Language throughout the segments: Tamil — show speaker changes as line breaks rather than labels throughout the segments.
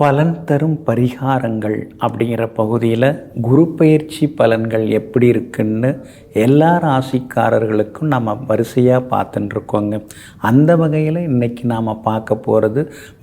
பலன் தரும் பரிகாரங்கள் அப்படிங்கிற பகுதியில் குரு பயிற்சி பலன்கள் எப்படி இருக்குன்னு எல்லா ராசிக்காரர்களுக்கும் நம்ம வரிசையாக பார்த்துட்டுருக்கோங்க. அந்த வகையில் இன்றைக்கி நாம் பார்க்க போகிறது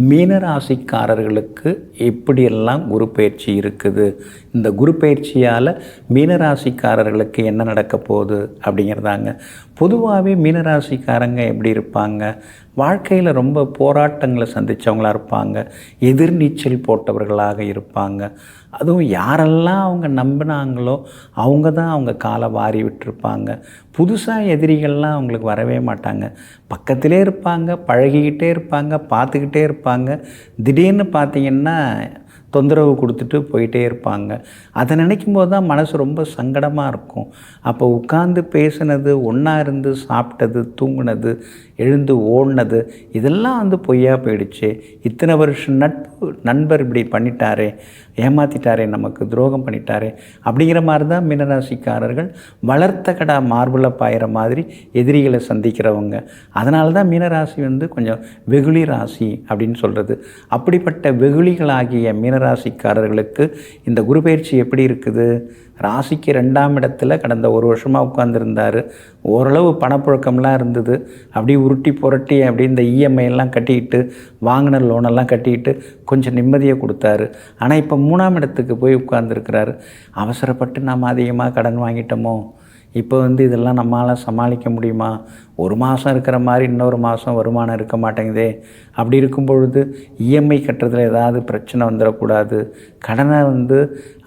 மீன ராசிக்காரர்களுக்கு எப்படியெல்லாம் குரு பயிற்சி இருக்குது, இந்த குரு பயிற்சியால் மீனராசிக்காரர்களுக்கு என்ன நடக்க போகுது அப்படிங்கிறதாங்க. பொதுவாகவே மீனராசிக்காரங்க எப்படி இருப்பாங்க, வாழ்க்கையில் ரொம்ப போராட்டங்களை சந்தித்தவங்களாக இருப்பாங்க, எதிர்நீச்சல் போட்டவர்களாக இருப்பாங்க. அதுவும் யாரெல்லாம் அவங்க நம்பினாங்களோ அவங்க தான் அவங்க காலை வாரி விட்டுருப்பாங்க. புதுசாக எதிரிகள்லாம் அவங்களுக்கு வரவே மாட்டாங்க, பக்கத்திலே இருப்பாங்க, பழகிக்கிட்டே இருப்பாங்க, பார்த்துக்கிட்டே இருப்பாங்க. திடீர்னு பார்த்திங்கன்னா தொந்தரவு கொடுத்துட்டு போயிட்டே இருப்பாங்க. அதை நினைக்கும் போது தான் மனசு ரொம்ப சங்கடமாக இருக்கும். அப்போ உட்கார்ந்து பேசுனது, ஒன்றா இருந்து சாப்பிட்டது, தூங்குனது, எழுந்து ஓடினது இதெல்லாம் பொய்யா போயிடுச்சு. இத்தனை வருஷம் நண்பர் இப்படி பண்ணிட்டாரே, ஏமாற்றிட்டாரே, நமக்கு துரோகம் பண்ணிட்டாரே அப்படிங்கிற மாதிரி தான் மீனராசிக்காரர்கள் வளர்த்த கடா மார்பில் பாயிற மாதிரி எதிரிகளை சந்திக்கிறவங்க. அதனால தான் மீனராசி கொஞ்சம் வெகுளி ராசி அப்படின்னு சொல்கிறது. அப்படிப்பட்ட வெகுளிகளாகிய மீனராசிக்காரர்களுக்கு இந்த குரு பயிற்சி எப்படி இருக்குது? ராசிக்கு 2ஆம் இடத்துல கடந்த ஒரு வருஷமாக உட்காந்துருந்தார். ஓரளவு பணப்புழக்கம்லாம் இருந்தது. அப்படியே உருட்டி புரட்டி அப்படி இந்த இஎம்ஐலாம் கட்டிக்கிட்டு, வாங்கின லோனெல்லாம் கட்டிக்கிட்டு கொஞ்சம் நிம்மதியை கொடுத்தாரு. ஆனால் இப்போ 3ஆம் இடத்துக்கு போய் உட்கார்ந்துருக்கிறாரு. அவசரப்பட்டு நாம் அதிகமாக கடன் வாங்கிட்டோமோ, இப்போ இதெல்லாம் நம்மளால் சமாளிக்க முடியுமா? ஒரு மாதம் இருக்கிற மாதிரி இன்னொரு மாதம் வருமானம் இருக்க மாட்டேங்குதே. அப்படி இருக்கும் பொழுது இஎம்ஐ கட்டுறதுல ஏதாவது பிரச்சனை வந்துடக்கூடாது, கடனை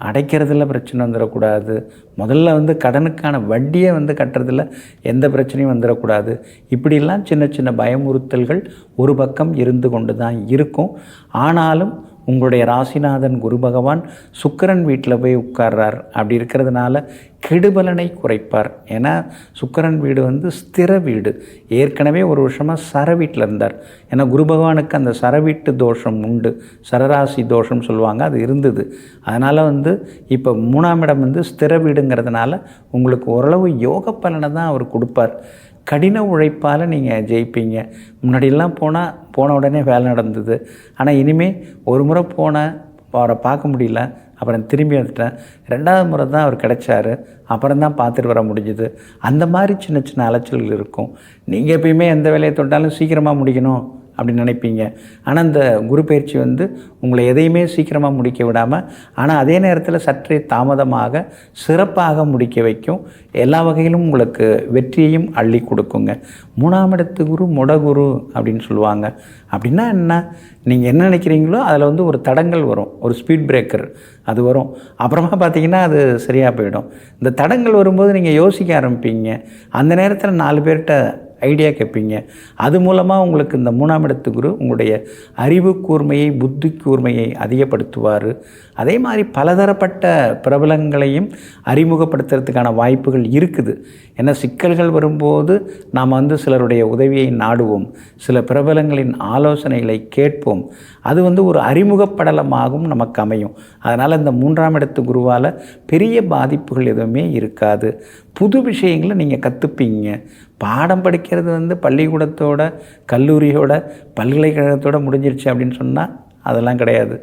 அடைக்கிறதுல பிரச்சனை வந்துடக்கூடாது, முதல்ல கடனுக்கான வட்டியை கட்டுறதுல எந்த பிரச்சனையும் வந்துடக்கூடாது. இப்படிலாம் சின்ன சின்ன பயமுறுத்தல்கள் ஒரு பக்கம் இருந்து கொண்டு தான் இருக்கும். ஆனாலும் உங்களுடைய ராசிநாதன் குரு பகவான் சுக்கிரன் வீட்டில் போய் உட்கார்றார். அப்படி இருக்கிறதுனால கெடுபலனை குறைப்பார். ஏன்னா சுக்கிரன் வீடு ஸ்திர வீடு. ஏற்கனவே ஒரு வருஷமாக சர வீட்டில் இருந்தார். ஏன்னா குரு பகவானுக்கு அந்த சரவீட்டு தோஷம் உண்டு, சரராசி தோஷம் சொல்லுவாங்க, அது இருந்தது. அதனால் இப்போ 3ஆம் இடம் ஸ்திர வீடுங்கிறதுனால உங்களுக்கு ஓரளவு யோக பலனை தான் அவர் கொடுப்பார். கடின உழைப்பால் நீங்கள் ஜெயிப்பீங்க. முன்னாடியெல்லாம் போன உடனே வேலை நடந்தது. ஆனால் இனிமேல் ஒரு முறை அவரை பார்க்க முடியல, அப்புறம் திரும்பி வந்துட்டேன், 2ஆவது முறை தான் அவர் கிடைச்சாரு, அப்புறம் தான் பார்த்துட்டு வர முடிஞ்சுது. அந்த மாதிரி சின்ன சின்ன அலைச்சல்கள் இருக்கும். நீங்கள் எப்பயுமே எந்த வேலையை தொட்டாலும் சீக்கிரமாக முடிக்கணும் அப்படின்னு நினைப்பீங்க. ஆனால் இந்த குரு பயிற்சி உங்களை எதையுமே சீக்கிரமாக முடிக்க விடாமல், ஆனால் அதே நேரத்தில் சற்றே தாமதமாக சிறப்பாக முடிக்க வைக்கும். எல்லா வகையிலும் உங்களுக்கு வெற்றியையும் அள்ளி கொடுக்குங்க. 3ஆம் இடத்து குரு முடகுரு அப்படின்னு சொல்லுவாங்க. அப்படின்னா என்ன? நீங்கள் என்ன நினைக்கிறீங்களோ அதில் ஒரு தடங்கள் வரும், ஒரு ஸ்பீட் பிரேக்கர் அது வரும். அப்புறமா பார்த்தீங்கன்னா அது சரியாக போயிடும். இந்த தடங்கள் வரும்போது நீங்கள் யோசிக்க ஆரம்பிப்பீங்க. அந்த நேரத்தில் 4 பேர்கிட்ட ஐடியா கேட்பீங்க. அது மூலமாக உங்களுக்கு இந்த 3ஆம் இடத்து குரு உங்களுடைய அறிவு கூர்மையை, புத்தி கூர்மையை அதிகப்படுத்துவார். அதே மாதிரி பலதரப்பட்ட பிரபலங்களையும் அறிமுகப்படுத்துறதுக்கான வாய்ப்புகள் இருக்குது. ஏன்னா சிக்கல்கள் வரும்போது நாம் சிலருடைய உதவியை நாடுவோம், சில பிரபலங்களின் ஆலோசனைகளை கேட்போம். அது ஒரு அறிமுகப்படலமாகவும் நமக்கு அமையும். அதனால் இந்த 3ஆம் இடத்து குருவால் பெரிய பாதிப்புகள் எதுவுமே இருக்காது. புது விஷயங்களை நீங்கள் கற்றுப்பீங்க. பாடம் படிக்கிறது பள்ளிக்கூடத்தோட, கல்லூரியோட, பல்கலைக்கழகத்தோடு முடிஞ்சிருச்சு அப்படின்னு சொன்னால் அதெல்லாம் கிடையாது.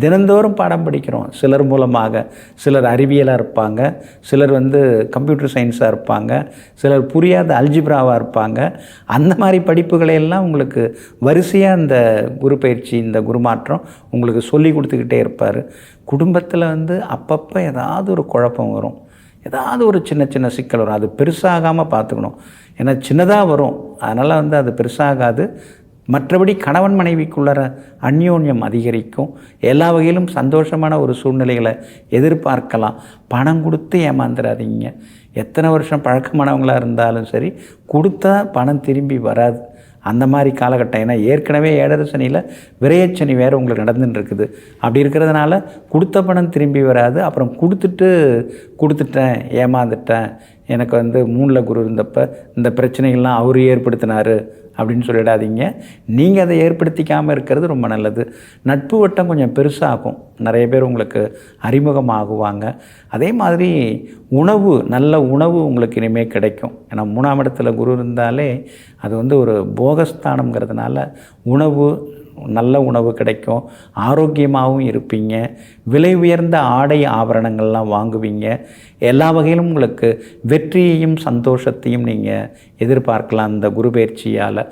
தினந்தோறும் பாடம் படிக்கிறோம். சிலர் மூலமாக, சிலர் அறிவியலாக இருப்பாங்க, சிலர் கம்ப்யூட்டர் சயின்ஸாக இருப்பாங்க, சிலர் புரியாத அல்ஜிப்ராவாக இருப்பாங்க. அந்த மாதிரி படிப்புகளையெல்லாம் உங்களுக்கு வரிசையாக இந்த குரு பயிற்சி, இந்த குருமாற்றம் உங்களுக்கு சொல்லி கொடுத்துக்கிட்டே இருப்பார். குடும்பத்தில் அப்பப்போ ஏதாவது ஒரு குழப்பம் வரும், ஏதாவது ஒரு சின்ன சின்ன சிக்கல் வரும். அது பெருசாகாமல் பார்த்துக்கணும். ஏன்னா சின்னதாக வரும், அதனால் அது பெருசாகாது. மற்றபடி கணவன் மனைவிக்குள்ளற அந்யோன்யம் அதிகரிக்கும். எல்லா வகையிலும் சந்தோஷமான ஒரு சூழ்நிலைகளை எதிர்பார்க்கலாம். பணம் கொடுத்து ஏமாந்துடாதீங்க. எத்தனை வருஷம் பழக்கமானவங்களாக இருந்தாலும் சரி, கொடுத்தா பணம் திரும்பி வராது. அந்த மாதிரி காலகட்டம். ஏன்னா ஏற்கனவே 7ரை சனியில் விரயச்சனி வேறு உங்களுக்கு நடந்துன்னு இருக்குது. அப்படி இருக்கிறதுனால கொடுத்த பணம் திரும்பி வராது. அப்புறம் கொடுத்துட்டேன், ஏமாந்துட்டேன், எனக்கு 3ல் குரு இருந்தப்போ இந்த பிரச்சனைகள்லாம் அவர் ஏற்படுத்தினார் அப்படின்னு சொல்லிடாதீங்க. நீங்கள் அதை ஏற்படுத்திக்காமல் இருக்கிறது ரொம்ப நல்லது. நட்பு வட்டம் கொஞ்சம் பெருசாகும், நிறைய பேர் உங்களுக்கு அறிமுகமாகுவாங்க. அதே மாதிரி உணவு, நல்ல உணவு உங்களுக்கு இனிமேல் கிடைக்கும். ஏன்னா 3ஆம் இடத்துல குரு இருந்தாலே அது ஒரு போகஸ்தானம்ங்கிறதுனால உணவு நல்ல உணவு கிடைக்கும், ஆரோக்கியமாகவும் இருப்பீங்க, விலை உயர்ந்த ஆடை ஆபரணங்கள்லாம் வாங்குவீங்க. எல்லா வகையிலும் உங்களுக்கு வெற்றியையும் சந்தோஷத்தையும் நீங்கள் எதிர்பார்க்கலாம் இந்த குரு பயிற்சியால்.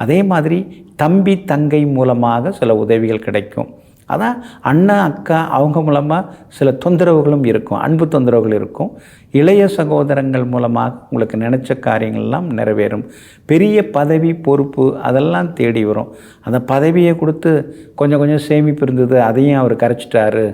அதே மாதிரி தம்பி தங்கை மூலமாக சில உதவிகள் கிடைக்கும். அதான் அண்ணன் அக்கா அவங்க மூலமாக சில தொந்தரவுகளும் இருக்கும், அன்பு தொந்தரவுகள் இருக்கும். இளைய சகோதரங்கள் மூலமாக உங்களுக்கு நினச்ச காரியங்கள்லாம் நிறைவேறும். பெரிய பதவி பொறுப்பு அதெல்லாம் தேடி வரும். அந்த பதவியை கொடுத்து கொஞ்சம் கொஞ்சம் சேமிப்பு இருந்தது, அதையும் அவர் கரைச்சிட்டாரு,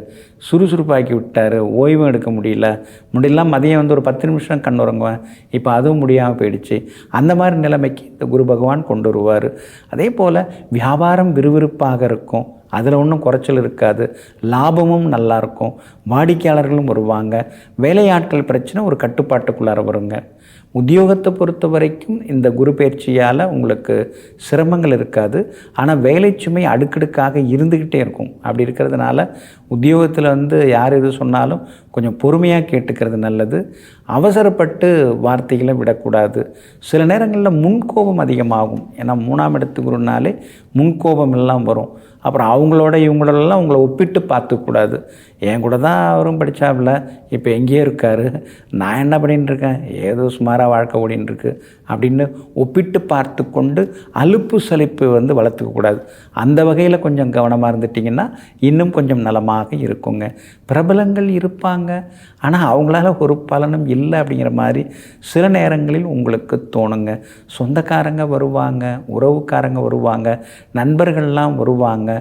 சுறுசுறுப்பாக்கி விட்டார், ஓய்வும் எடுக்க முடியலாம். மதியம் வந்து ஒரு 10 நிமிஷம் கண் உறங்குவேன், இப்போ அதுவும் முடியாமல் போயிடுச்சு. அந்த மாதிரி நிலைமைக்கு இந்த குரு பகவான் கொண்டு வருவார். அதே போல் வியாபாரம் விறுவிறுப்பாக இருக்கும், அதில் ஒன்றும் குறைச்சல் இருக்காது, லாபமும் நல்லாயிருக்கும், வாடிக்கையாளர்களும் வருவாங்க, வேலையாட்கள் பிரச்சனை ஒரு கட்டுப்பாட்டுக்குள்ளார வருங்க. உத்தியோகத்தை பொறுத்த வரைக்கும் இந்த குரு பயிற்சியால் உங்களுக்கு சிரமங்கள் இருக்காது. ஆனால் வேலை சுமை அடுக்கடுக்காக இருந்துக்கிட்டே இருக்கும். அப்படி இருக்கிறதுனால உத்தியோகத்தில் வந்து யார் எது சொன்னாலும் கொஞ்சம் பொறுமையாக கேட்டுக்கிறது நல்லது. அவசரப்பட்டு வார்த்தைகளை விடக்கூடாது. சில நேரங்களில் முன்கோபம் அதிகமாகும். ஏன்னா 3ஆம் இடத்து குருனாலே முன்கோபம் எல்லாம் வரும். அப்புறம் அவங்களோட இவங்களோடலாம் உங்களை ஒப்பிட்டு பார்த்துக்கூடாது. என் கூட தான் அவரும் படித்தாப்புல, இப்போ எங்கேயோ இருக்கார், நான் என்ன பண்ணிட்டுருக்கேன், ஏதோ சுமாராக வாழ்க்கை ஓடின்ட்டுருக்கு அப்படின்னு ஒப்பிட்டு பார்த்து கொண்டு அலுப்பு சலிப்பு வந்து வளர்த்துக்கக்கூடாது. அந்த வகையில் கொஞ்சம் கவனமாக இருந்துட்டிங்கன்னா இன்னும் கொஞ்சம் நலமாக இருக்குங்க. பிரபலங்கள் இருப்பாங்க, ஆனால் அவங்களால ஒரு பலனும் இல்லை அப்படிங்கிற மாதிரி சில நேரங்களில் உங்களுக்கு தோணுங்க. சொந்தக்காரங்க வருவாங்க, உறவுக்காரங்க வருவாங்க, நண்பர்கள்லாம் வருவாங்க.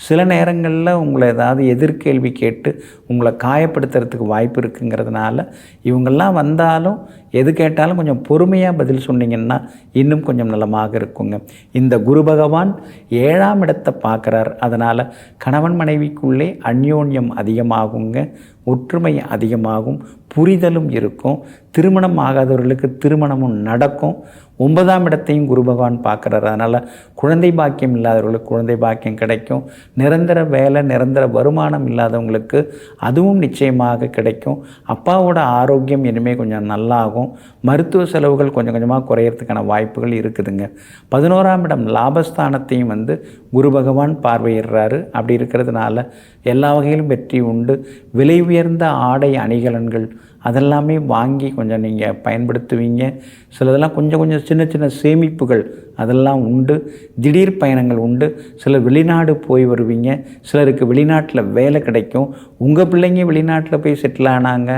சில நேரங்களில் உங்களை ஏதாவது எதிர்கேள்வி கேட்டு உங்களை காயப்படுத்துறதுக்கு வாய்ப்பு இருக்குங்கிறதுனால இவங்கெல்லாம் வந்தாலும் எது கேட்டாலும் கொஞ்சம் பொறுமையாக பதில் சொன்னீங்கன்னா இன்னும் கொஞ்சம் நலமாக இருக்குங்க. இந்த குரு பகவான் 7ஆம் இடத்தை பார்க்குறார். அதனால் கணவன் மனைவிக்குள்ளே அந்யோன்யம் அதிகமாகுங்க, ஒற்றுமை அதிகமாகும், புரிதலும் இருக்கும், திருமணம் ஆகாதவர்களுக்கு திருமணமும் நடக்கும். 9ஆம் இடத்தையும் குரு பகவான் பார்க்குறாரு. அதனால் குழந்தை பாக்கியம் இல்லாதவர்களுக்கு குழந்தை பாக்கியம் கிடைக்கும். நிரந்தர வேலை, நிரந்தர வருமானம் இல்லாதவங்களுக்கு அதுவும் நிச்சயமாக கிடைக்கும். அப்பாவோட ஆரோக்கியம் இனிமேல் கொஞ்சம் நல்லாகும். மருத்துவ செலவுகள் கொஞ்சம் கொஞ்சமாக குறையிறதுக்கான வாய்ப்புகள் இருக்குதுங்க. 11ஆம் இடம் லாபஸ்தானத்தையும் வந்து குரு பகவான் பார்வையிடுறாரு. அப்படி இருக்கிறதுனால எல்லா வகையிலும் வெற்றி உண்டு. விலை உயர்ந்த ஆடை அணிகலன்கள் அதெல்லாமே வாங்கி கொஞ்சம் நீங்கள் பயன்படுத்துவீங்க. சிலதெல்லாம் கொஞ்சம் கொஞ்சம் சின்ன சின்ன சேமிப்புகள் அதெல்லாம் உண்டு. திடீர் பயணங்கள் உண்டு. சிலர் வெளிநாடு போய் வருவீங்க, சிலருக்கு வெளிநாட்டில் வேலை கிடைக்கும். உங்கள் பிள்ளைங்க வெளிநாட்டில் போய் செட்டில் ஆனாங்க,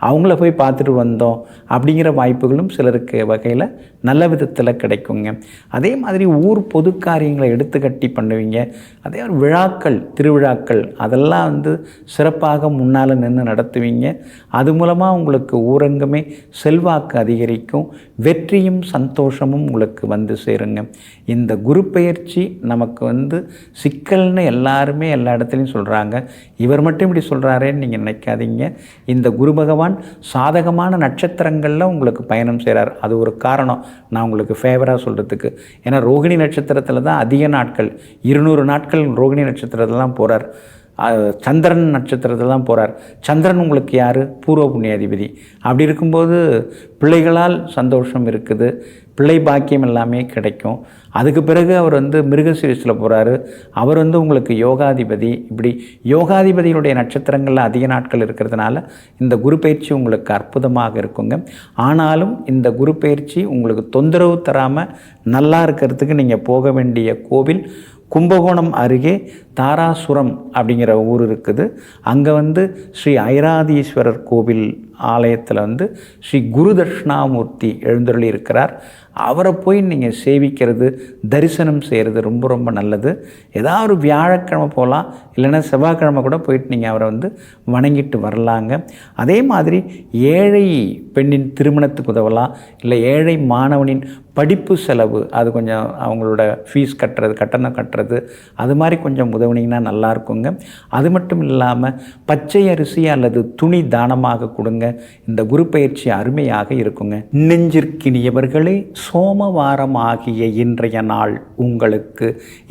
அவங்கள போய் பார்த்துட்டு வந்தோம் அப்படிங்கிற வாய்ப்புகளும் சிலருக்கு வகையில் நல்ல விதத்தில் கிடைக்குங்க. அதே மாதிரி ஊர் பொது காரியங்களை எடுத்து கட்டி பண்ணுவீங்க. அதே மாதிரி விழாக்கள், திருவிழாக்கள் அதெல்லாம் வந்து சிறப்பாக முன்னால் நின்று நடத்துவீங்க. அது மூலமாக உங்களுக்கு ஊரங்கமே செல்வாக்கு அதிகரிக்கும், வெற்றியும் சந்தோஷமும் உங்களுக்கு வந்து சேருங்க. இந்த குரு பெயர்ச்சி நமக்கு வந்து சிக்கல்னு எல்லாருமே எல்லா இடத்துலையும் சொல்கிறாங்க, இவர் மட்டும் இப்படி சொல்கிறாரேன்னு நீங்கள் நினைக்காதீங்க. இந்த குரு பகவான் சாதகமான நட்சத்திரங்களில் உங்களுக்கு பயணம் செய்கிறார். அது ஒரு காரணம் நான் உங்களுக்கு ஃபேவராக சொல்கிறதுக்கு. ஏன்னா ரோகிணி நட்சத்திரத்தில் தான் அதிக நாட்கள், 200 நாட்கள் ரோகிணி நட்சத்திரத்தில் தான் போகிறார். சந்திரன் நட்சத்திரத்தில் தான் போகிறார். சந்திரன் உங்களுக்கு யார்? பூர்வ புண்ணியாதிபதி. அப்படி இருக்கும்போது பிள்ளைகளால் சந்தோஷம் இருக்குது, பிள்ளை பாக்கியம் எல்லாமே கிடைக்கும். அதுக்கு பிறகு அவர் வந்து மிருகசீரிஸில் போகிறாரு. அவர் வந்து உங்களுக்கு யோகாதிபதி. இப்படி யோகாதிபதியினுடைய நட்சத்திரங்களில் அதிக நாட்கள் இருக்கிறதுனால இந்த குரு பயிற்சி உங்களுக்கு அற்புதமாக இருக்குங்க. ஆனாலும் இந்த குரு பயிற்சி உங்களுக்கு தொந்தரவு தராமல் நல்லா இருக்கிறதுக்கு நீங்கள் போக வேண்டிய கோவில் கும்பகோணம் அருகே தாராசுரம் அப்படிங்கிற ஊர் இருக்குது. அங்கே வந்து ஸ்ரீ ஐராதீஸ்வரர் கோவில் ஆலயத்தில் வந்து ஸ்ரீ குரு தட்சிணாமூர்த்தி எழுந்தருளி இருக்கிறார். அவரை போய் நீங்கள் சேவிக்கிறது, தரிசனம் செய்கிறது ரொம்ப ரொம்ப நல்லது. ஏதாவது ஒரு வியாழக்கிழமை போகலாம், இல்லைன்னா செவ்வாய்க்கிழமை கூட போயிட்டு நீங்கள் அவரை வந்து வணங்கிட்டு வரலாங்க. அதே மாதிரி ஏழை பெண்ணின் திருமணத்துக்கு உதவலாம், இல்லை ஏழை மாணவனின் படிப்பு செலவு, அது கொஞ்சம் அவங்களோட ஃபீஸ் கட்டுறது, கட்டணம் கட்டுறது, அது மாதிரி கொஞ்சம் உதவுனீங்கன்னா நல்லா இருக்குங்க. அது மட்டும் இல்லாமல் பச்சை அரிசி அல்லது துணி தானமாக கொடுங்க. இந்த குரு பயிற்சி அருமையாக இருக்குங்க. நெஞ்சிற்கினியவர்களே, சோமவாரம் ஆகிய இன்றைய நாள் உங்களுக்கு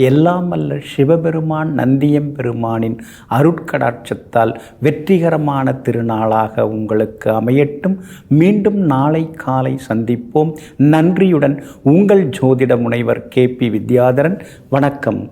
எல்லாம் வல்ல சிவபெருமான் நந்தியம்பெருமானின் அருட்கடாட்சத்தால் வெற்றிகரமான திருநாளாக உங்களுக்கு அமையட்டும். மீண்டும் நாளை காலை சந்திப்போம். நன்றியுடன் உங்கள் ஜோதிட முனைவர் KP வித்யாதரன். வணக்கம்.